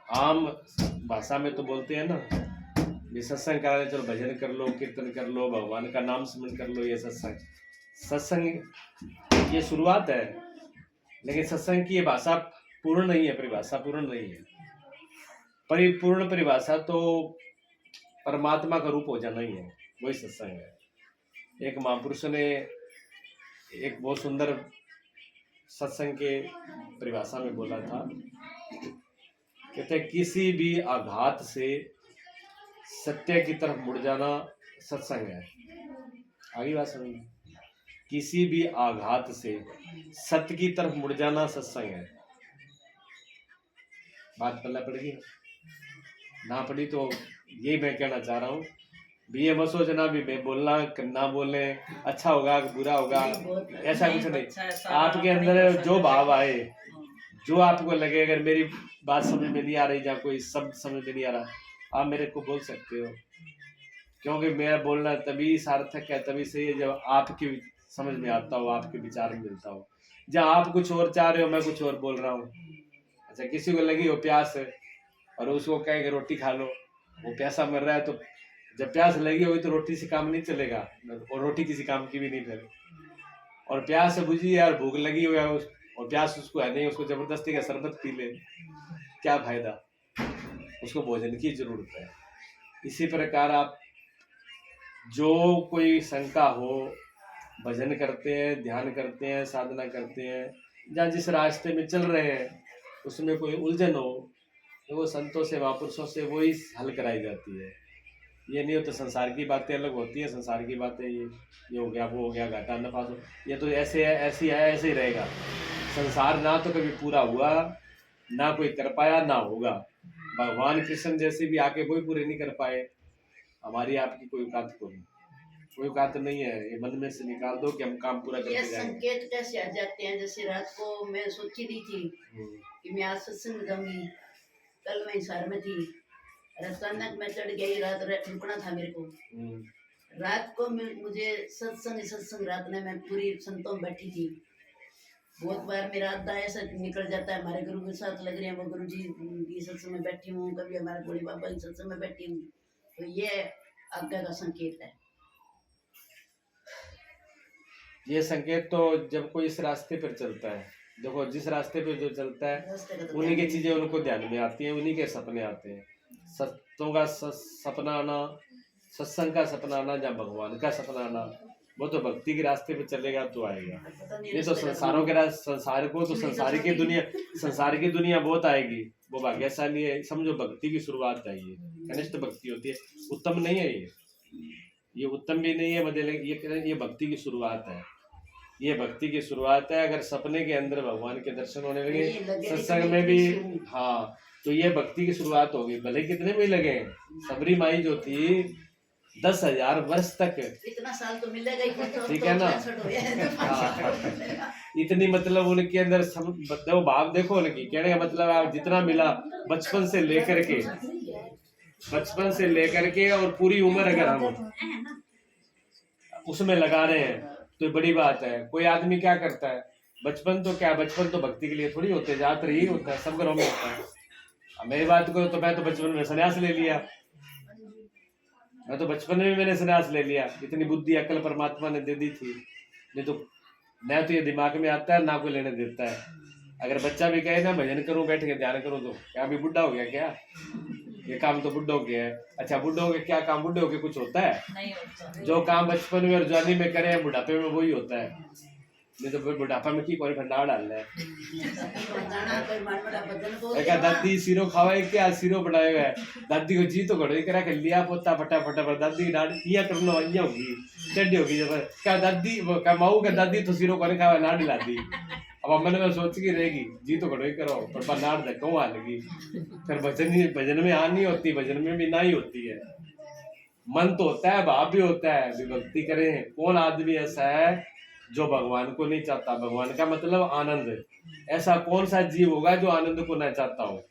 आम भाषा में तो बोलते हैं ना, ये सत्संग करा रहे, चलो भजन कर लो, कीर्तन कर लो, भगवान का नाम स्मरण कर लो, ये सत्संग। सत्संग ये शुरुआत है, लेकिन सत्संग की ये भाषा पूर्ण नहीं है, परिभाषा पूर्ण नहीं है। परिपूर्ण परिभाषा तो परमात्मा का रूप हो जाना ही है, वही सत्संग है। एक महापुरुष ने एक बहुत सुंदर सत्संग के परिभाषा में बोला था, कहते किसी भी आघात से सत्य की तरफ मुड़ जाना सत्संग है। आगे बात समझ, किसी भी आघात से सत्य की तरफ मुड़ जाना सत्संग है। बात पल्ला पड़ेगी ना पड़ी तो यही मैं कहना चाह रहा हूँ भी, ये मत सोचना भी मैं बोलना ना बोलने अच्छा होगा बुरा होगा, ऐसा कुछ नहीं। आपके अंदर जो भाव आए, जो आपको लगे, अगर मेरी बात समझ में नहीं आ रही या कोई शब्द समझ में नहीं आ रहा, आप मेरे को बोल सकते हो, क्योंकि मेरा बोलना तभी सार्थक है, तभी सही है जब आपकी समझ में आता हो, आपके विचार में मिलता हो। जहाँ आप कुछ और चाह रहे हो, मैं कुछ और बोल रहा हूँ। अच्छा, किसी को लगी हो प्यास और उसको कहेंगे रोटी खा लो, वो प्यासा मर रहा है, तो जब प्यास लगी होगी तो रोटी से काम नहीं चलेगा, और रोटी किसी काम की भी नहीं फिर। और प्यास से बुझी यार, भूख लगी हुई है और प्यास उसको है नहीं, उसको जबरदस्ती का शरबत पी ले, क्या फायदा, उसको भोजन की जरूरत है। इसी प्रकार आप जो कोई शंका हो, भजन करते हैं, ध्यान करते हैं, साधना करते हैं, या जिस रास्ते में चल रहे हैं उसमें कोई उलझन हो, तो वो संतों से, महापुरुषों से वो ही हल कराई जाती है। ये नहीं हो तो संसार की बातें अलग होती है, संसार की बातें ये हो गया, वो हो गया, घाटा नफा, ये तो ऐसे है, ऐसी है, ऐसे ही रहेगा। संसार ना तो कभी पूरा हुआ, ना कोई कर पाया, ना होगा। भगवान कृष्ण जैसे भी आके कोई पूरे नहीं कर पाए, हमारी आपकी कोई औकात कोई औकात नहीं है। ये मन में से निकाल दो कि हम काम पूरा करके जाएंगे। संकेत कैसे आ जाते हैं? जैसे रात को मैं सोची रही थी कि मैं आज सत्संग जाऊंगी, कल मैं हिसार में थी, अचानक मैं चढ़ गई, रात रुकना था मेरे को। रात को मुझे सत्संग रात में मैं पूरी संतों में बैठी थी। बहुत बार मेरा आधा ऐसा निकल जाता है, हमारे गुरु के साथ लग रहे हैं, वो गुरु जी की सत्संग में बैठी हूँ, कभी हमारे भोले बाबा की सत्संग में बैठी हूँ, तो ये आज्ञा का संकेत है। ये संकेत तो जब कोई इस रास्ते पर चलता है, देखो जिस रास्ते पे जो चलता है उन्हीं की चीजें उनको ध्यान में आती हैं, उन्हीं के सपने आते हैं। सत्यों का सपना आना, सत्संग का सपना आना, या भगवान का सपना आना, वो तो भक्ति के रास्ते पे चलेगा तो आएगा। ये तो संसारों के संसार को तो संसार की दुनिया बहुत आएगी, वो भाग्यशाली है। समझो भक्ति की शुरुआत है, ये कनिष्ठ भक्ति होती है, उत्तम नहीं है ये उत्तम भी नहीं है, मतलब ये भक्ति की शुरुआत है, ये भक्ति की शुरुआत है। अगर सपने के अंदर भगवान के दर्शन होने लगे, सत्संग में भी, हाँ, तो ये भक्ति की शुरुआत होगी। भले कितने भी लगे, सबरी माई जो थी 10,000 वर्ष तक, इतना साल तो मिलेगा ही, ठीक है ना, इतनी मतलब उनके अंदर वो भाव देखो उनकी, कहने का मतलब आप जितना मिला बचपन से लेकर के और पूरी उम्र अगर हम उसमें लगा रहे हैं तो बड़ी बात है। कोई आदमी क्या करता है, बचपन तो भक्ति के लिए थोड़ी होते, ज्यादातर ही होता है, सब घरों में होता है। मेरी बात करो तो मैं तो बचपन में संन्यास ले लिया, मैं तो बचपन में मैंने संन्यास ले लिया, इतनी बुद्धि अकल परमात्मा ने दे दी थी। नहीं तो न तो ये दिमाग में आता है, ना कोई लेने देता है। अगर बच्चा भी कहे ना भजन करूं, बैठ के ध्यान करूं, तो क्या अभी बुढ़ा हो गया क्या, ये काम तो बुढ़ों के है। अच्छा, बुढ़ों के क्या काम, बुढ़ों के कुछ होता है? नहीं होता। जो काम बचपन में और जवानी में करे, बुढ़ापे में वही होता है। नहीं तो बुढ़ापा में की कोई ठंडा डाल है। क्या दादी सिरो खावे, क्या सिरो बनाएगा, दादी को जी तो घड़ो करा कर लिया, पोता फटाफट पर दादी नाड़िया करना वही होगी, चढ़ी होगी जब क्या दादी क्या माऊ का दादी तो सिरो को खावा नाड़ लादी। अब मन में सोच की रहेगी जी तो घड़ो ही करो, पर नाड़ देखो आ लगी, फिर भजन में आ नहीं होती, भजन में भी ना ही होती है। मन तो होता है, भाव भी होता है, विभक्ति करें। कौन आदमी ऐसा है जो भगवान को नहीं चाहता? भगवान का मतलब आनंद। ऐसा कौन सा जीव होगा जो आनंद को ना चाहता हो?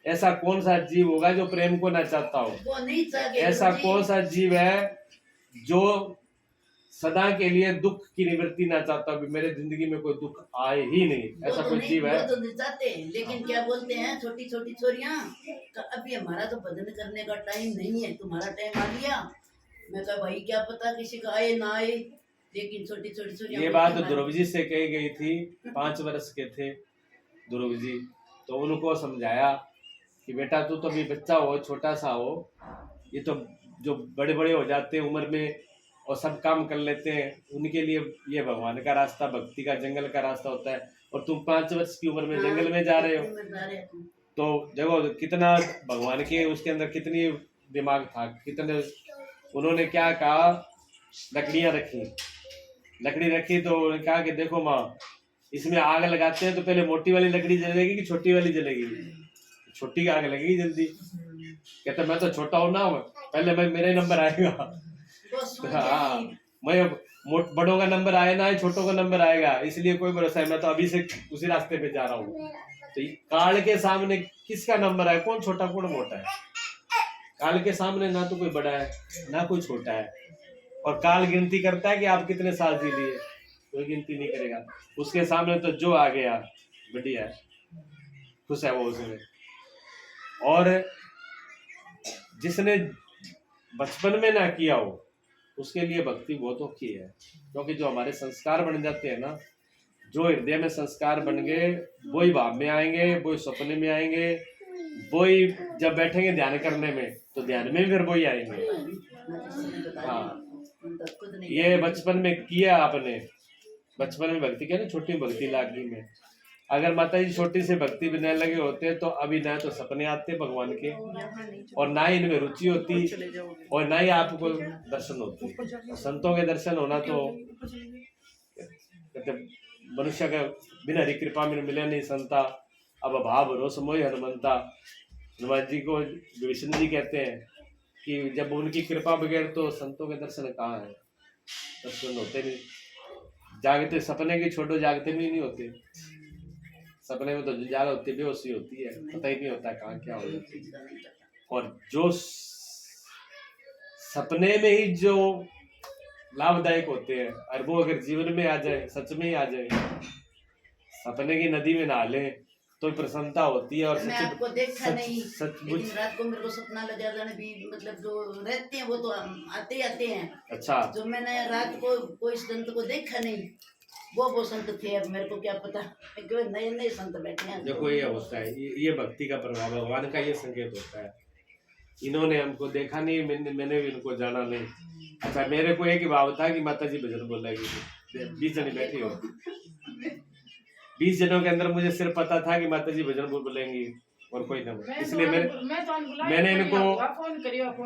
ऐसा कौन सा जीव होगा जो प्रेम को ना चाहता हो? ऐसा कौन सा जीव है जो सदा के लिए दुख की निवृत्ति ना चाहता भी मेरे जिंदगी में कोई दुख आए ही नहीं, ऐसा कोई जीव है। वो तो नहीं चाहते, लेकिन क्या बोलते हैं छोटी छोटी छोरियां, अभी हमारा तो भजन करने का टाइम नहीं है, तुम्हारा टाइम आ लिया। मैं कहा भाई क्या पता किसी का आए ना आए, लेकिन छोटी छोटी छोरियां। ये बात ध्रुव जी से कही गई थी, 5 वर्ष के थे ध्रुव जी, तो उनको समझाया कि बेटा तू तो अभी बच्चा हो, छोटा सा हो, ये तो जो बड़े बड़े हो जाते हैं उम्र में और सब काम कर लेते हैं, उनके लिए ये भगवान का रास्ता, भक्ति का, जंगल का रास्ता होता है, और तुम 5 वर्ष की उम्र में जंगल में जा रहे हो। तो देखो कितना भगवान के उसके अंदर कितनी दिमाग था, कितने उन्होंने क्या कहा, लकड़ियां रखी, लकड़ी रखी तो उन्होंने कहा कि देखो माँ, इसमें आग लगाते हैं तो पहले मोटी वाली लकड़ी जलेगी कि छोटी वाली जलेगी? छोटी आग लगेगी जल्दी। कहते मैं तो छोटा हूँ ना, पहले मैं मेरा नंबर आएगा। हाँ, मैं बड़ों का नंबर आए ना, छोटों का नंबर आएगा, इसलिए कोई भरोसा है, मैं तो अभी से उसी रास्ते पे जा रहा हूँ। तो काल के सामने किसका नंबर आए, कौन छोटा कौन मोटा है? काल के सामने ना तो कोई बड़ा है ना कोई छोटा है, और काल गिनती करता है कि आप कितने साल जी लिए, कोई गिनती नहीं करेगा। उसके सामने तो जो आ गया बढ़िया है, खुश है वो उसमें। और जिसने बचपन में ना किया हो उसके लिए भक्ति बहुत औखी है, क्योंकि जो हमारे संस्कार बन जाते हैं ना, जो हृदय में संस्कार बन गए वही भाव में आएंगे, वही सपने में आएंगे, वही जब बैठेंगे ध्यान करने में तो ध्यान में फिर वही आएंगे। हाँ, ये बचपन में किया आपने, बचपन में भक्ति किया ना, छोटी भक्ति लागी में, अगर माता जी छोटी से भक्ति में न लगे होते तो अभी ना तो सपने आते भगवान के, और ना ही इनमें रुचि होती, और ना ही आपको दर्शन होते। संतों के दर्शन होना तो मनुष्य का बिना हरि कृपा में मिले नहीं संता, अब भाव रोष मोह हनुमंता। हनुमान जी को विष्णु जी कहते हैं कि जब उनकी कृपा बगैर तो संतों के दर्शन कहाँ है, दर्शन होते नहीं। जागते सपने की छोड़ो, जागते में ही नहीं होते, सपने में तो जाग होती बेहोशी होती है, पता ही नहीं होता कहाँ क्या हो जाती है। और जो सपने में ही जो लाभदायक होते हैं, और वो अगर जीवन में आ जाए, सच में ही आ जाए, सपने की नदी में नहा ले तो प्रसन्नता होती है। और मैं आपको देखा नहीं, सचमुच रात को मेरे को सपना लग जाता है भी, मतलब जो रहते हैं वो तो आते आते हैं। अच्छा, जो मैंने रात को कोई संत को देखा नहीं, वो संत थे, अब मेरे को क्या पता, क्यों नए नए संत बैठे हैं। देखो ये होता है, ये भक्ति का प्रभाव, भगवान का ये संकेत होता है। इन्होंने हमको देखा नहीं, मैंने भी इनको जाना नहीं। अच्छा, मेरे को एक ही भाव था कि माता जी भजन बोलेगी, 20 जने बैठी हो, 20 जनों के अंदर मुझे सिर्फ पता था कि माता जी भजन बोलेंगी और कोई ना, इसलिए मैंने इनको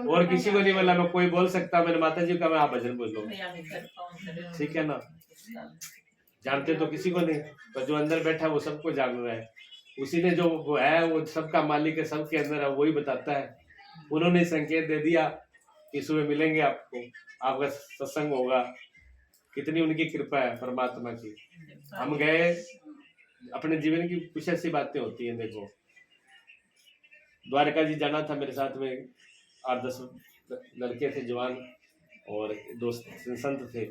और किसी को नहीं बोला। मैं कोई बोल सकता, मैंने माता जी का मैं आप भजन बोल लो, ठीक है ना। जानते तो किसी को नहीं, पर जो अंदर बैठा वो सबको जान रहा है, उसी ने जो वो है वो सबका मालिक है, सबके अंदर है, वही बताता है। उन्होंने संकेत दे दिया कि सुबह मिलेंगे आपको, आपका सत्संग होगा। कितनी उनकी कृपा है परमात्मा की। हम गए, अपने जीवन की कुछ ऐसी बातें होती हैं। देखो, द्वारका जी जाना था, मेरे साथ में 8-10 लड़के थे जवान, और दोस्त संत थे,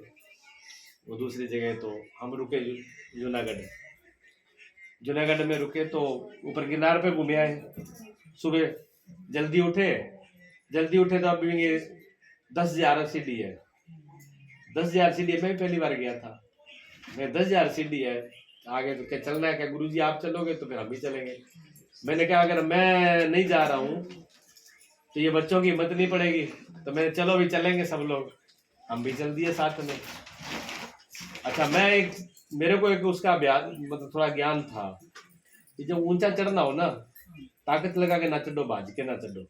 वो दूसरी जगह। तो हम रुके जूनागढ़ में रुके, तो ऊपर किनार पे घूमे आए। सुबह जल्दी उठे तो अब ये 10,000 सीढ़ी है, 10,000 सीढ़ी। मैं पहली बार गया था, मैं 10,000 सीढ़ी है आगे, तो क्या चलना है क्या गुरुजी, आप चलोगे तो फिर हम भी चलेंगे। मैंने कहा अगर मैं नहीं जा रहा हूँ तो ये बच्चों की हिम्मत नहीं पड़ेगी, तो मैंने चलो भी चलेंगे सब लोग, हम भी चल दिए साथ में। अच्छा, मेरे को एक उसका मतलब थोड़ा ज्ञान था कि जब ऊंचा चढ़ना हो ना, ताकत लगा के ना चढ़ो, भाज के ना चढ़ो,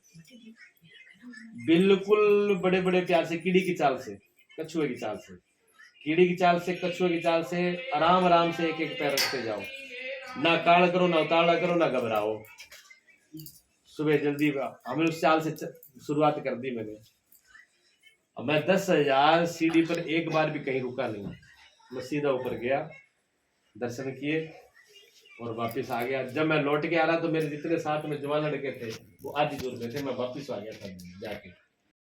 बिल्कुल बड़े बड़े प्यार से, कीड़ी की चाल से, कछुए की चाल से, कीड़ी की चाल से, कछुए की चाल से, आराम आराम से एक एक पैर रखते जाओ, ना काल करो, ना उतावला करो, ना घबराओ। सुबह जल्दी हमें उस चाल से शुरुआत कर दी मैंने। अब मैं 10,000 सीढ़ी पर एक बार भी कहीं रुका नहीं, मैं सीधा ऊपर गया, दर्शन किए और वापस आ गया। जब मैं लौट के आ रहा तो मेरे जितने साथ में जवान लड़के थे वो आधी दूर में थे, मैं वापस आ गया था जाके।